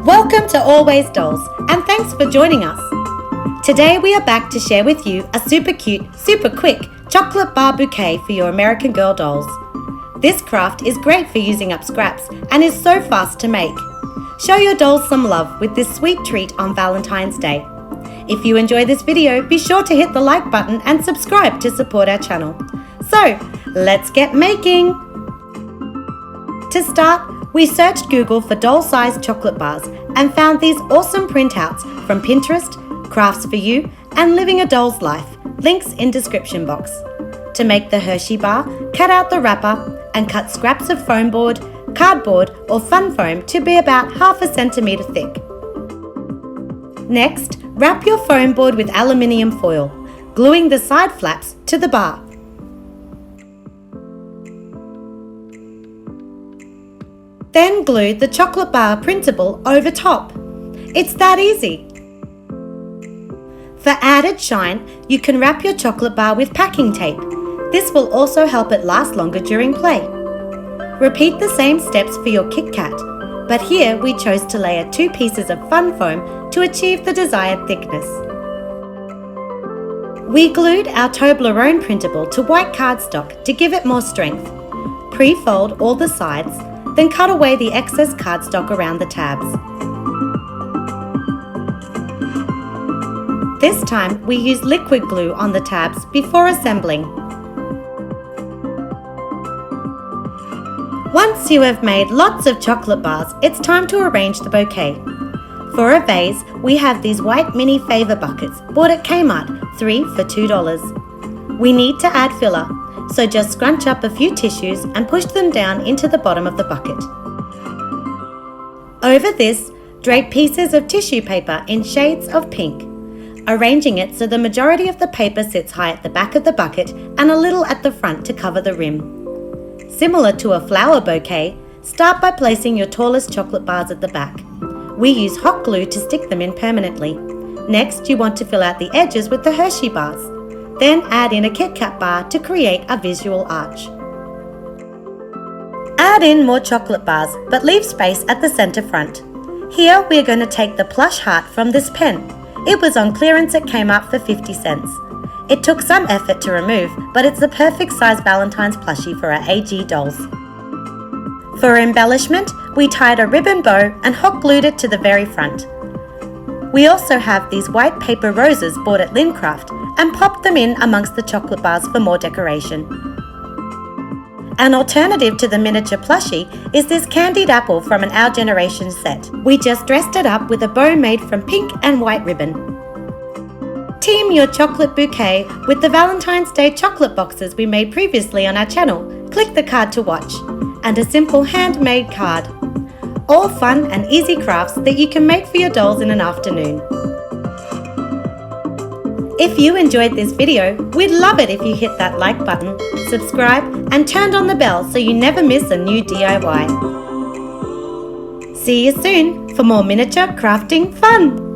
Welcome to Always Dolls, and thanks for joining us. Today we are back to share with you a super cute, super quick chocolate bar bouquet for your American Girl dolls. This craft is great for using up scraps and is so fast to make. Show your dolls some love with this sweet treat on Valentine's Day. If you enjoy this video, be sure to hit the like button and subscribe to support our channel. So, let's get making! To start, we searched Google for doll-sized chocolate bars and found these awesome printouts from Pinterest, Crafts for You, and Living a Doll's Life, links in description box. To make the Hershey Bar, cut out the wrapper and cut scraps of foam board, cardboard or fun foam to be about ½ centimetre thick. Next, wrap your foam board with aluminium foil, gluing the side flaps to the bar. Then glue the chocolate bar printable over top. It's that easy. For added shine, you can wrap your chocolate bar with packing tape. This will also help it last longer during play. Repeat the same steps for your Kitkat, but here we chose to layer 2 pieces of fun foam to achieve the desired thickness. We glued our Toblerone printable to white cardstock to give it more strength. Pre-fold all the sides, then cut away the excess cardstock around the tabs. This time we used liquid glue on the tabs before assembling. Once you have made lots of chocolate bars, it's time to arrange the bouquet. For a vase, we have these white mini favor buckets bought at Kmart, 3 for $2. We need to add filler, so just scrunch up a few tissues and push them down into the bottom of the bucket. Over this, drape pieces of tissue paper in shades of pink, arranging it so the majority of the paper sits high at the back of the bucket and a little at the front to cover the rim. Similar to a flower bouquet, start by placing your tallest chocolate bars at the back. We use hot glue to stick them in permanently. Next, you want to fill out the edges with the Hershey bars. Then add in a Kitkat bar to create a visual arch. Add in more chocolate bars, but leave space at the center front. Here we are going to take the plush heart from this pen. It was on clearance at Kmart for 50 cents. It took some effort to remove, but it's the perfect size Valentine's plushie for our AG dolls. For embellishment, we tied a ribbon bow and hot glued it to the very front. We also have these white paper roses bought at Lincraft and popped them in amongst the chocolate bars for more decoration. An alternative to the miniature plushie is this candied apple from an Our Generation set. We just dressed it up with a bow made from pink and white ribbon. Team your chocolate bouquet with the Valentine's Day chocolate boxes we made previously on our channel. Click the card to watch. And a simple handmade card. All fun and easy crafts that you can make for your dolls in an afternoon. If you enjoyed this video, we'd love it if you hit that like button, subscribe and turned on the bell so you never miss a new DIY. See you soon for more miniature crafting fun!